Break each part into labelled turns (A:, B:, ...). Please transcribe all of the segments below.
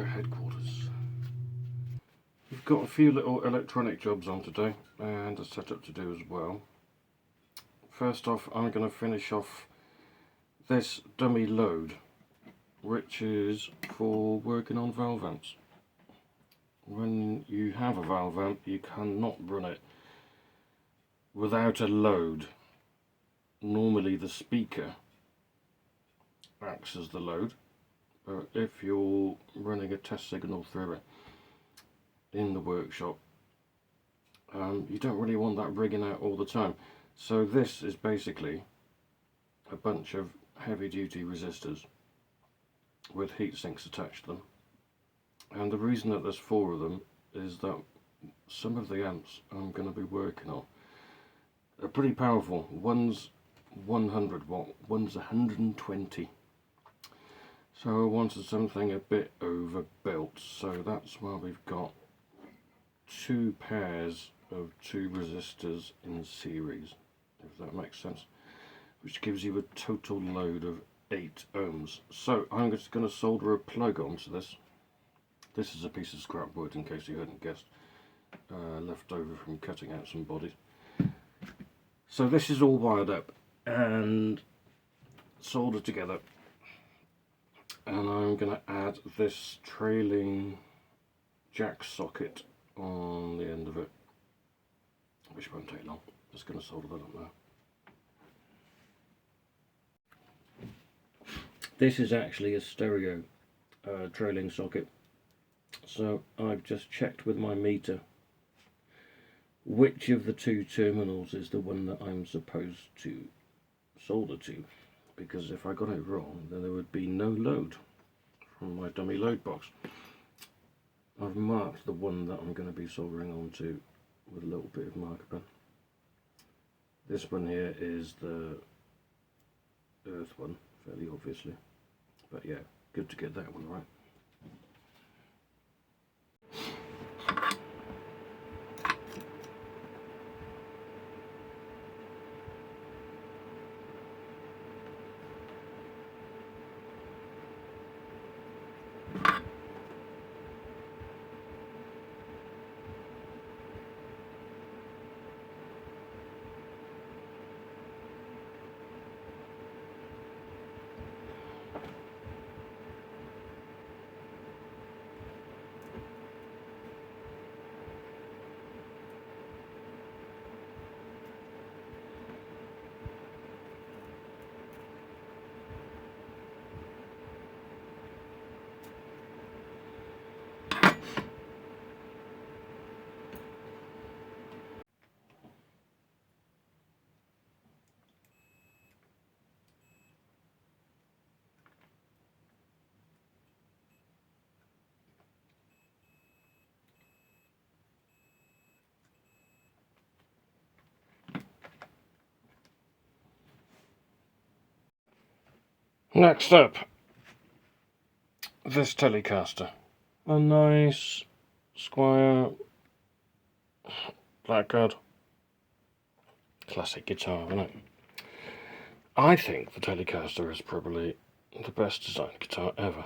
A: we're at headquarters. We've got a few little electronic jobs on today and a setup to do as well. First off, I'm going to finish off this dummy load, which is for working on valve amps. When you have a valve amp, you cannot run it without a load. Normally the speaker acts as the load, but if you're running a test signal through it in the workshop, you don't really want that rigging out all the time. So this is basically a bunch of heavy duty resistors with heat sinks attached to them, and the reason that there's 4 of them is that some of the amps I'm going to be working on are pretty powerful. One's 100 watt, one's 120. So I wanted something a bit overbuilt, so that's why we've got 2 pairs of 2 resistors in series, if that makes sense, which gives you a total load of 8 ohms. So I'm just going to solder a plug onto this. This is a piece of scrap wood, in case you hadn't guessed, left over from cutting out some bodies. So this is all wired up and soldered together, and I'm going to add this trailing jack socket on the end of it, which won't take long. Just going to solder that up now. This is actually a stereo trailing socket, so I've just checked with my meter which of the 2 terminals is the one that I'm supposed to solder to, because if I got it wrong then there would be no load from my dummy load box. I've marked the one that I'm going to be soldering onto with a little bit of marker pen. This one here is the earth one, fairly obviously, but yeah, good to get that one right. Next up, this Telecaster. A nice Squire Blackguard. Classic guitar, isn't it? I think the Telecaster is probably the best designed guitar ever.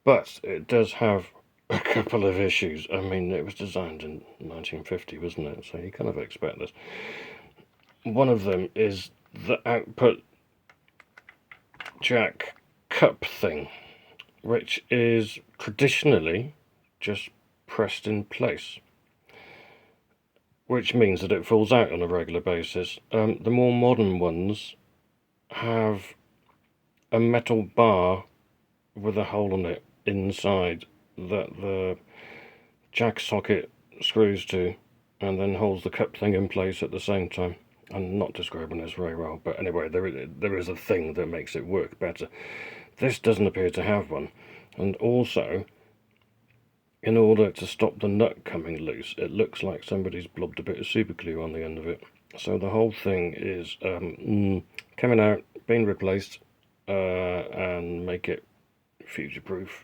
A: But it does have a couple of issues. I mean, it was designed in 1950, wasn't it? So you kind of expect this. One of them is the output jack cup thing, which is traditionally just pressed in place, which means that it falls out on a regular basis. The more modern ones have a metal bar with a hole in it inside that the jack socket screws to and then holds the cup thing in place at the same time. I'm not describing this very well, but anyway, there is a thing that makes it work better. This doesn't appear to have one, and also, in order to stop the nut coming loose, it looks like somebody's blobbed a bit of super glue on the end of it. So the whole thing is coming out, being replaced, and make it future-proof.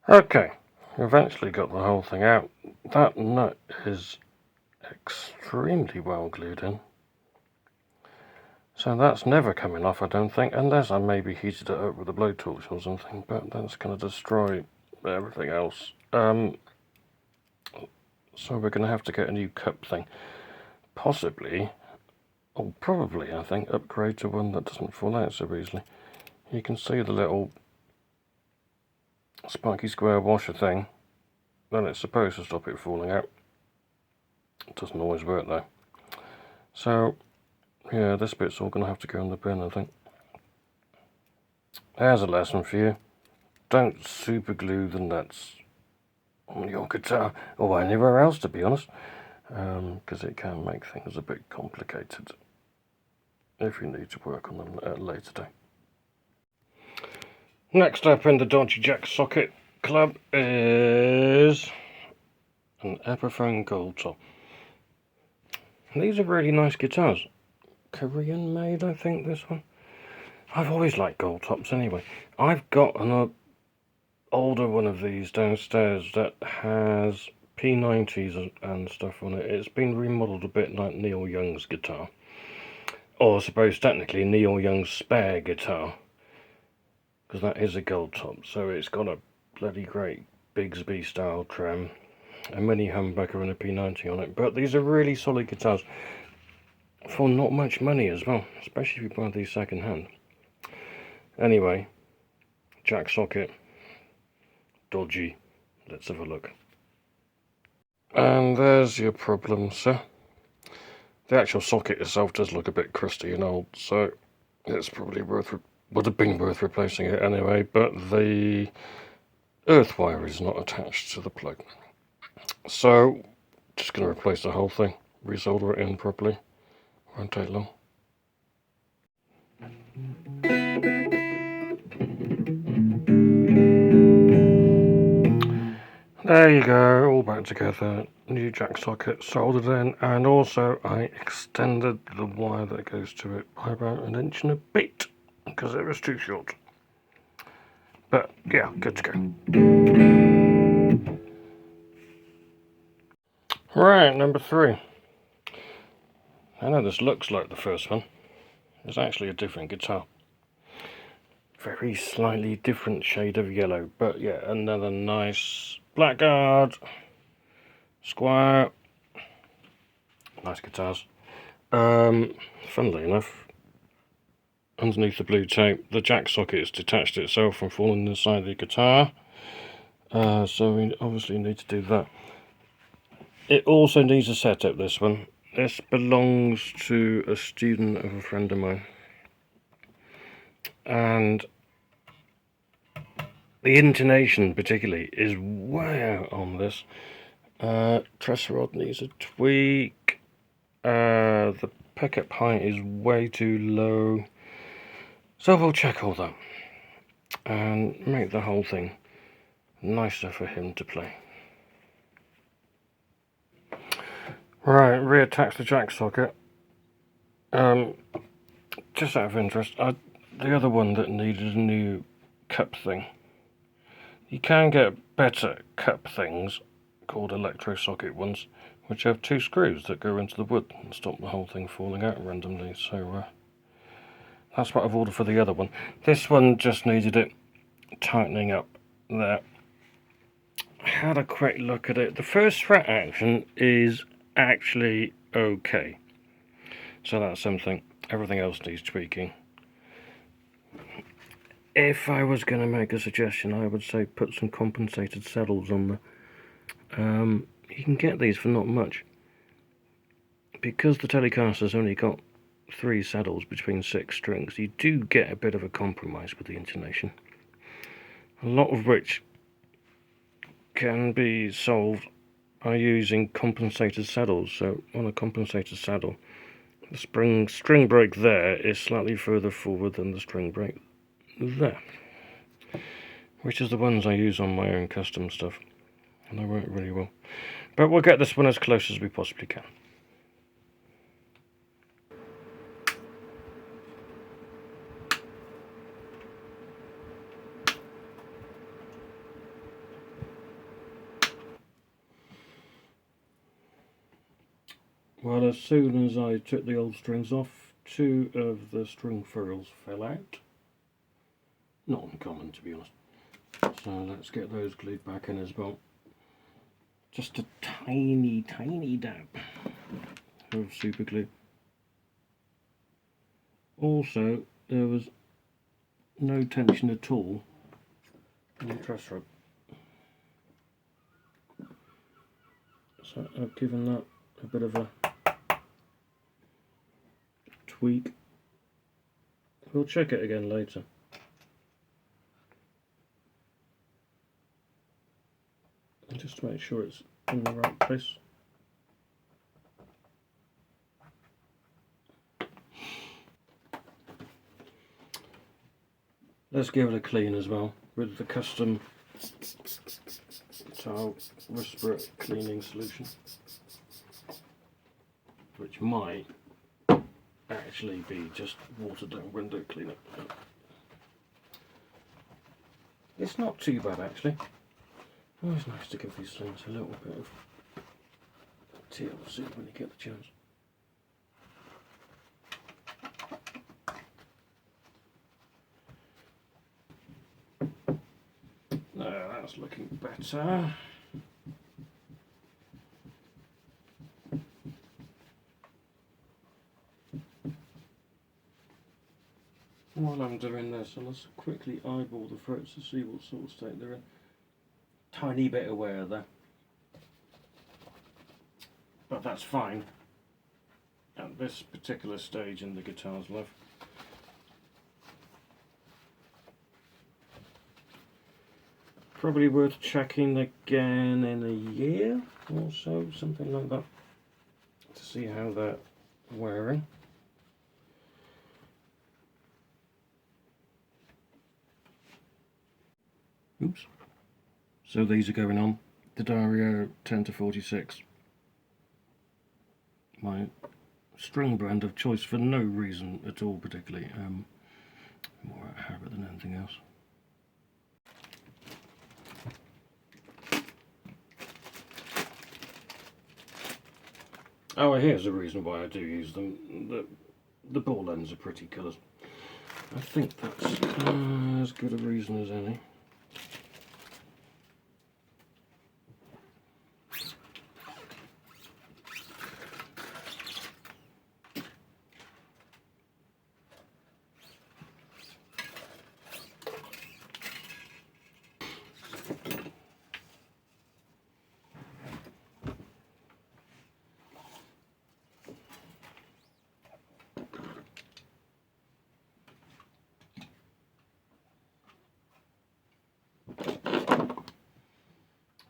A: Okay, eventually got the whole thing out. That nut is extremely well glued in. So that's never coming off, I don't think, unless I maybe heated it up with a blowtorch or something, but that's going to destroy everything else. So we're going to have to get a new cup thing. Possibly, or probably, I think, upgrade to one that doesn't fall out so easily. You can see the little spiky square washer thing. Then it's supposed to stop it falling out. It doesn't always work though. So, yeah, this bit's all going to have to go in the bin, I think. There's a lesson for you. Don't super glue the nuts on your guitar, or anywhere else to be honest, because it can make things a bit complicated if you need to work on them at a later day. Next up in the Dodgy Jack socket club is an Epiphone Gold Top. These are really nice guitars. Korean made, I think, this one. I've always liked gold tops anyway. I've got an older one of these downstairs that has P90s and stuff on it. It's been remodelled a bit like Neil Young's guitar. Or I suppose technically Neil Young's spare guitar. Because that is a gold top. So it's got a bloody great Bigsby style trem, a mini humbucker and a P90 on it. But these are really solid guitars for not much money as well, especially if you buy these second hand. Anyway, jack socket, dodgy. Let's have a look. And there's your problem, sir. The actual socket itself does look a bit crusty and old, so it's probably would have been worth replacing it anyway, but the earth wire is not attached to the plug. So, just going to replace the whole thing, resolder it in properly. Won't take long. There you go, all back together. New jack socket soldered in, and also I extended the wire that goes to it by about 1 inch and a bit because it was too short. But yeah, good to go. Right, number 3. I know this looks like the first one. It's actually a different guitar. Very slightly different shade of yellow, but yeah, another nice Blackguard, Squire. Nice guitars. Funnily enough, underneath the blue tape, the jack socket has detached itself from falling inside the guitar. So we obviously need to do that. It also needs a setup, this one. This belongs to a student of a friend of mine. And the intonation particularly is way out on this. Truss rod needs a tweak. The pickup height is way too low. So we'll check all that and make the whole thing nicer for him to play. Right, reattach the jack socket. Just out of interest, the other one that needed a new cup thing. You can get better cup things called electro socket ones, which have 2 screws that go into the wood and stop the whole thing falling out randomly. So that's what I've ordered for the other one. This one just needed it tightening up there. I had a quick look at it. The first fret action is actually okay. So that's something. Everything else needs tweaking. If I was going to make a suggestion, I would say put some compensated saddles on there. You can get these for not much. Because the Telecaster's only got 3 saddles between 6 strings, you do get a bit of a compromise with the intonation. A lot of which can be solved by using compensated saddles. So on a compensated saddle, the string break there is slightly further forward than the string break there, which is the ones I use on my own custom stuff, and they work really well. But we'll get this one as close as we possibly can. Well, as soon as I took the old strings off, 2 of the string furls fell out. Not uncommon, to be honest. So let's get those glued back in as well. Just a tiny dab of super glue. Also, there was no tension at all in the truss rod. So I've given that a bit of a tweak. We'll check it again later. Just to make sure it's in the right place. Let's give it a clean as well with the custom tile whisper cleaning solution, which might actually be just watered down window cleaner. It's not too bad actually. Always nice to give these things a little bit of TLC when you get the chance. Now that's looking better. While I'm doing this, I'll just quickly eyeball the threads to see what sort of state they're in. Tiny bit of wear there, but that's fine at this particular stage in the guitar's life. Probably worth checking again in a year or so, something like that, to see how they're wearing. Oops. So these are going on the Dario 10 to 46, my string brand of choice for no reason at all particularly, more out of habit than anything else. Oh, here's a reason why I do use them. The ball ends are pretty colours. I think that's as good a reason as any.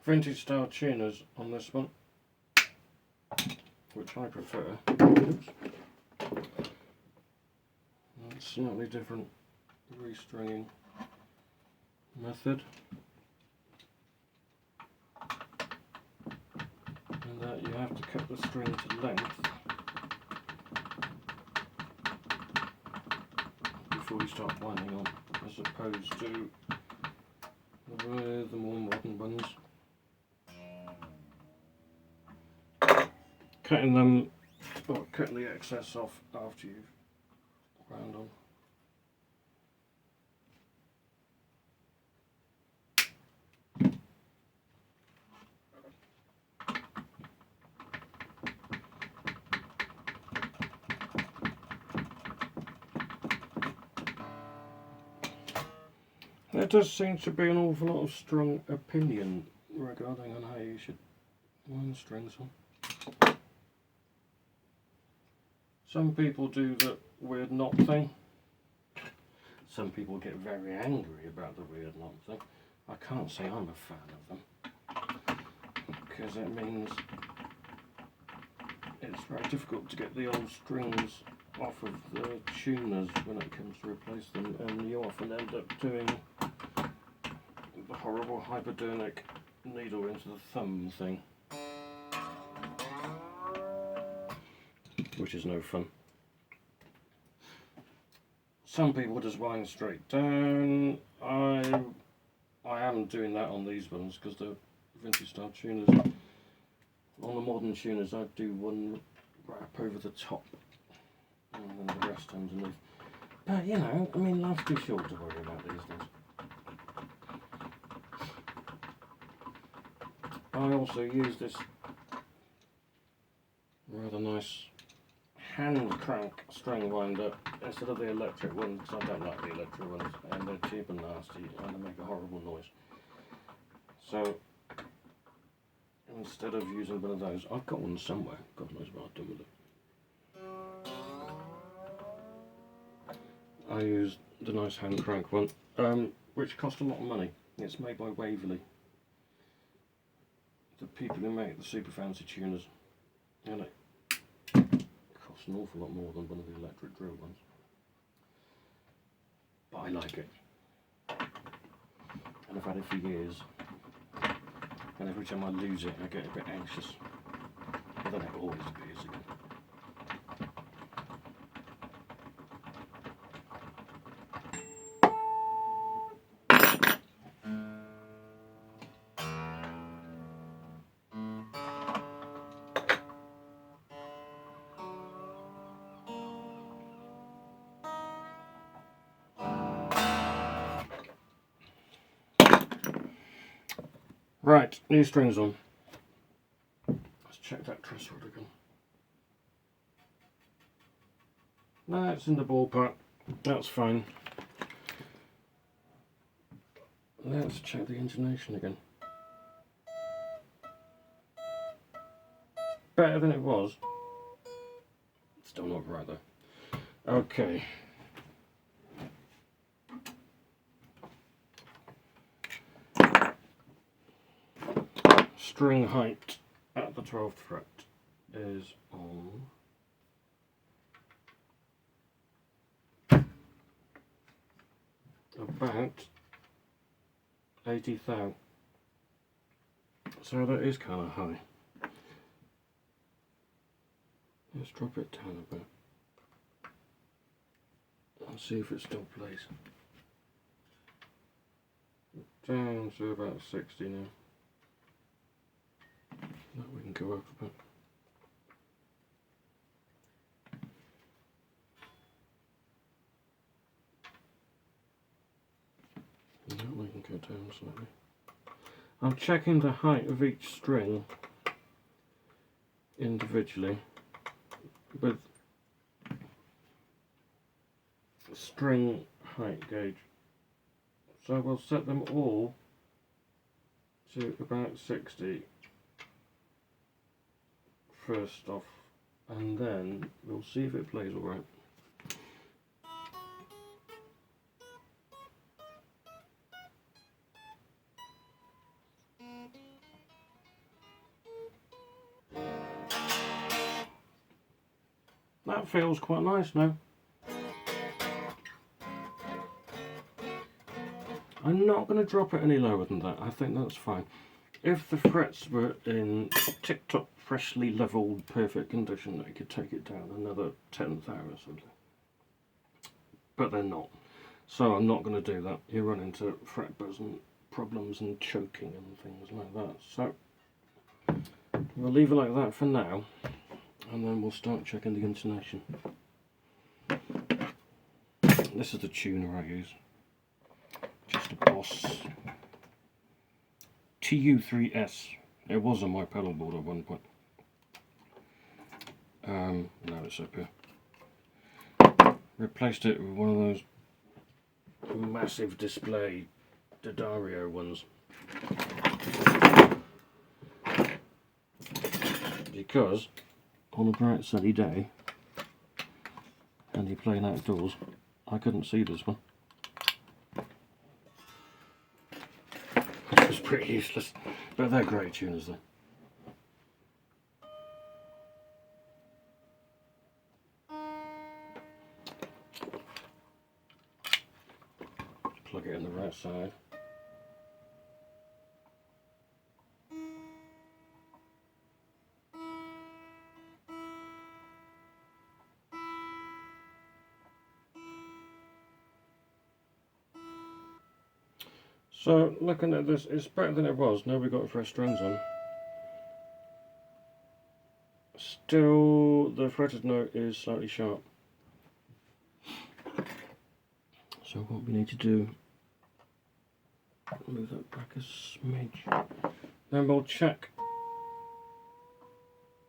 A: Vintage style tuners on this one, which I prefer. Oops. Slightly different restringing method, and that you have to cut the string to length before you start winding on, as opposed to with the more modern ones. Cutting them, or cutting the excess off after you've wound on. There does seem to be an awful lot of strong opinion regarding on how you should wind strings on. Some people do the weird knot thing. Some people get very angry about the weird knot thing. I can't say I'm a fan of them, because it means it's very difficult to get the old strings off of the tuners when it comes to replace them, and you often end up doing the horrible hypodermic needle into the thumb thing, which is no fun. Some people just wind straight down. I am doing that on these ones because they're vintage style tuners. On the modern tuners I do one wrap over the top and then the rest underneath. But you know, I mean, life's too short to worry about these things. I also use this rather nice hand crank string winder instead of the electric ones, because I don't like the electric ones, and they're cheap and nasty and they make a horrible noise. So instead of using one of those, I've got one somewhere, God knows what I've done with it. I use the nice hand crank one, which cost a lot of money. It's made by Waverley, the people who make the super fancy tuners, and it costs an awful lot more than one of the electric drill ones. But I like it, and I've had it for years, and every time I lose it I get a bit anxious, but then it always appears again. Right, new strings on. Let's check that truss rod again. No, it's in the ballpark. That's fine. Let's check the intonation again. Better than it was. Still not right though. Okay. String height at the 12th fret is on about 80 thou. So that is kind of high. Let's drop it down a bit and see if it still plays. Down to about 60 now. Now we can go up a bit. Now we can go down slightly. I'm checking the height of each string individually with string height gauge. So we'll set them all to about 60 first off, and then we'll see if it plays alright. That feels quite nice now. I'm not going to drop it any lower than that. I think that's fine. If the frets were in tip-top, freshly levelled, perfect condition, I could take it down another 10th hour or something. But they're not. So I'm not going to do that. You run into fret buzz and problems and choking and things like that. So we'll leave it like that for now, and then we'll start checking the intonation. This is the tuner I use. Just a Boss TU3S. It was on my pedal board at one point. Now it's up here. Replaced it with one of those massive display D'Addario ones. Because on a bright sunny day, and you're playing outdoors, I couldn't see this one. Which was pretty useless, but they're great tuners though. Plug it in the right side. So looking at this, it's better than it was. Now we've got fresh strings on. Still, the fretted note is slightly sharp. So what we need to do, move that back a smidge. Then we'll check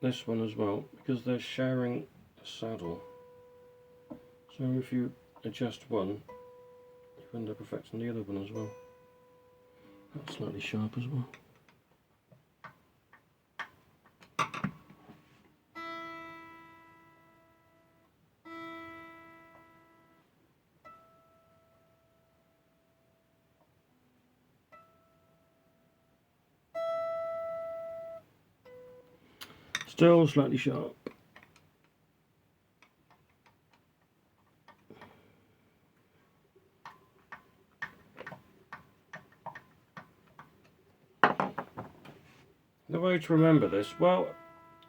A: this one as well, because they're sharing a saddle. So if you adjust one, you end up affecting the other one as well. That's slightly sharp as well. Still slightly sharp. The way to remember this, well,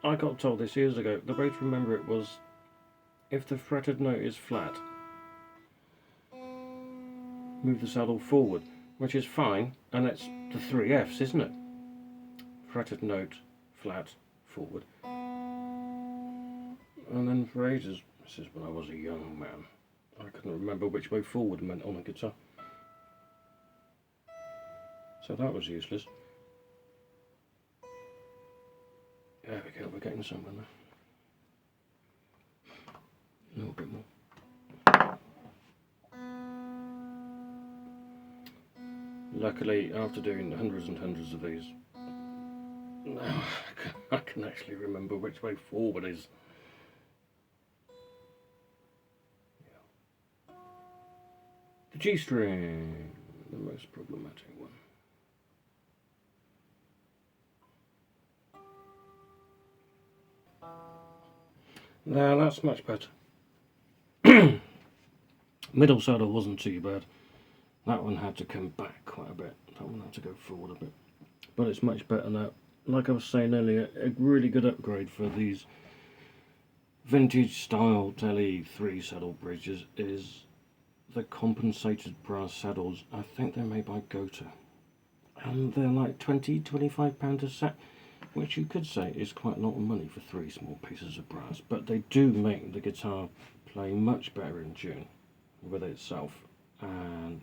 A: I got told this years ago, the way to remember it was, if the fretted note is flat, move the saddle forward, which is fine, and it's the 3 Fs, isn't it? Fretted note, flat, forward. And then for ages, this is when I was a young man, I couldn't remember which way forward meant on a guitar. So that was useless. There we go, we're getting somewhere now. A little bit more. Luckily, after doing hundreds and hundreds of these, now I can actually remember which way forward is. Yeah. The G string, the most problematic one. Now that's much better. Middle saddle wasn't too bad. That one had to come back quite a bit. That one had to go forward a bit. But it's much better now. Like I was saying earlier, a really good upgrade for these vintage style Teles 3 saddle bridges is the compensated brass saddles. I think they're made by Gota. And they're like £20–25 a set, which you could say is quite a lot of money for 3 small pieces of brass. But they do make the guitar play much better in tune with itself, and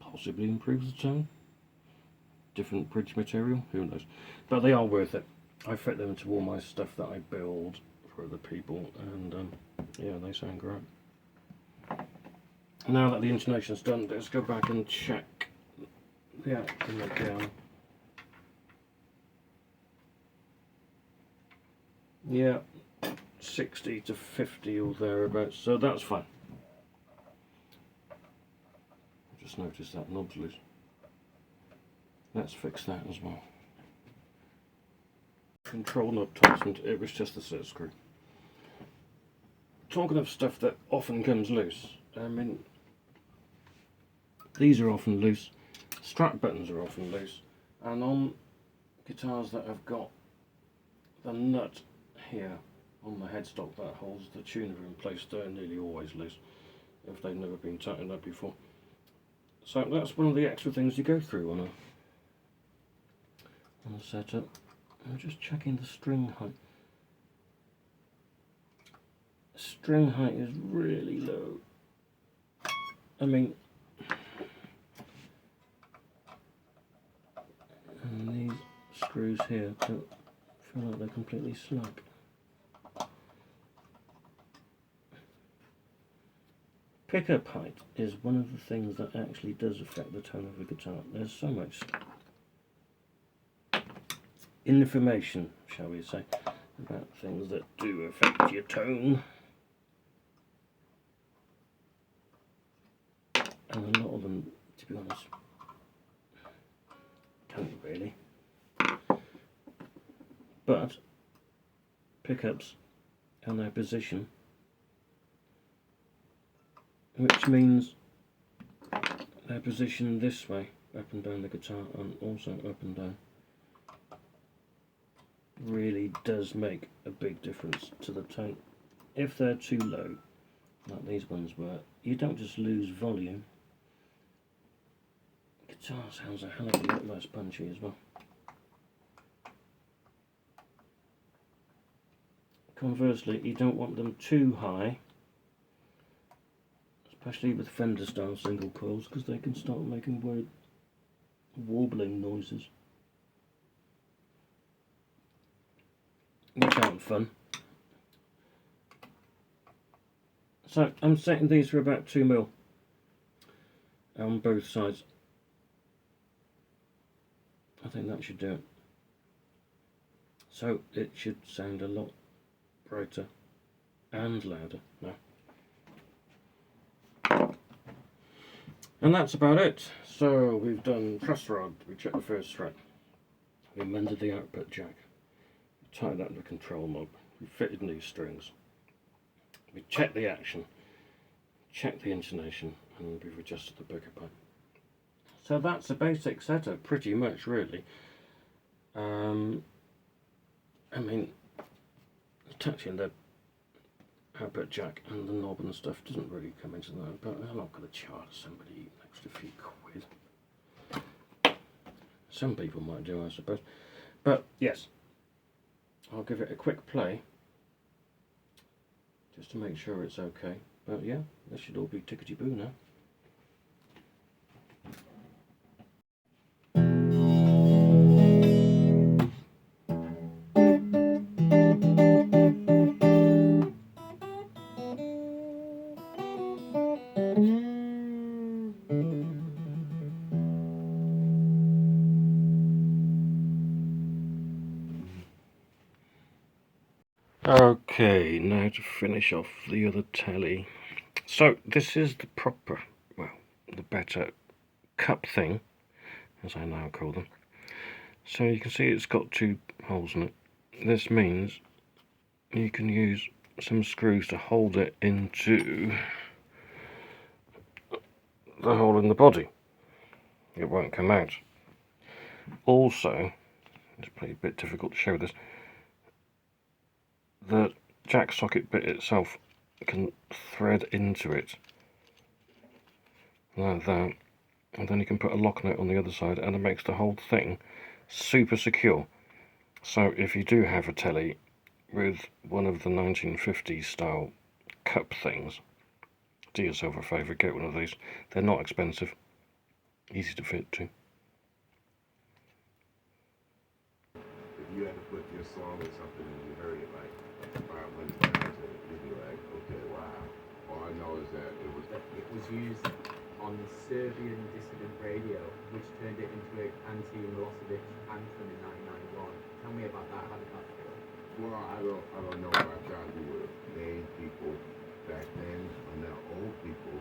A: possibly improves the tone. Different bridge material, who knows. But they are worth it. I fit them to all my stuff that I build for other people, and yeah, they sound great. Now that the intonation's done, let's go back and check the acting again. Yeah, 60 to 50 or thereabouts, so that's fine. Just noticed that knob's loose. Let's fix that as well. Control knob attachment, it was just the set screw. Talking of stuff that often comes loose, I mean, these are often loose, strap buttons are often loose, and on guitars that have got the nut here on the headstock that holds the tuner in place, they're nearly always loose if they've never been tightened up before. So that's one of the extra things you go through on a setup. I'm just checking the string height. String height is really low. I mean, and these screws here don't feel like they're completely snug. Pickup height is one of the things that actually does affect the tone of the guitar. There's so much information, shall we say, about things that do affect your tone. And a lot of them, to be honest, don't really. But pickups and their position, which means their position this way, up and down the guitar, and also up and down, really does make a big difference to the tone. If they're too low, like these ones were, you don't just lose volume. Guitar sounds a hell of a lot less punchy as well. Conversely, you don't want them too high. Let's especially with Fender style single coils, because they can start making weird warbling noises, which aren't fun. So I'm setting these for about 2mm on both sides. I think that should do it. So it should sound a lot brighter and louder now. And that's about it. So we've done truss rod, we checked the first thread, we mended the output jack, we tied that to the control knob, we fitted new strings, we checked the action, checked the intonation, and we've adjusted the bigger pipe. So that's a basic setup, pretty much, really. I mean, attaching the output jack and the knob and stuff doesn't really come into that, but I'm not going to charge somebody an extra few quid. Some people might do, I suppose. But yes, I'll give it a quick play just to make sure it's okay. But yeah, this should all be tickety-boo now. Okay, now to finish off the other telly. So this is the proper, well, the better cup thing, as I now call them. So you can see it's got 2 holes in it. This means you can use some screws to hold it into the hole in the body. It won't come out. Also, it's probably a bit difficult to show this, the jack socket bit itself can thread into it like that, and then you can put a lock nut on the other side, and it makes the whole thing super secure. So if you do have a telly with one of the 1950s style cup things, do yourself a favour, get one of these. They're not expensive, easy to fit too.
B: If you had to put your song or something and you heard it like 500 times, you'd be like, okay, wow. All I know is that it was
C: used on Serbian dissident radio, which turned it into an anti-Milosevic anthem in 1991. Tell me about that. How did that feel?
B: well, I don't know about y'all who were main people back then, or now old people,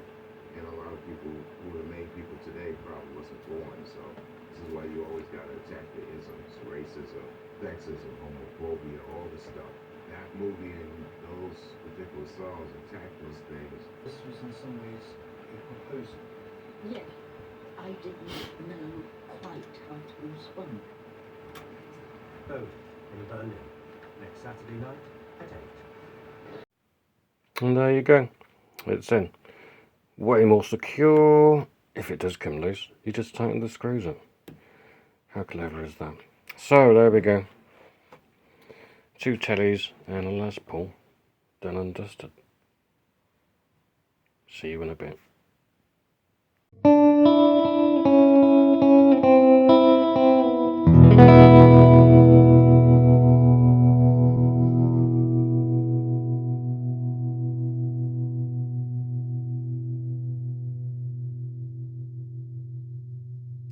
B: and a lot of people who are the main people today probably wasn't born. So this is why you always got to attack the isms, racism, sexism, homophobia, all this stuff. That movie and those particular songs attack those things.
D: This was in some ways a proposal.
E: Yes, I didn't know quite how to respond.
F: Both in Berlin next Saturday night at 8.
A: And there you go, it's in. Way more secure. If it does come loose, you just tighten the screws up. How clever is that? So there we go. 2 tellies and a Les Paul, done and dusted. See you in a bit.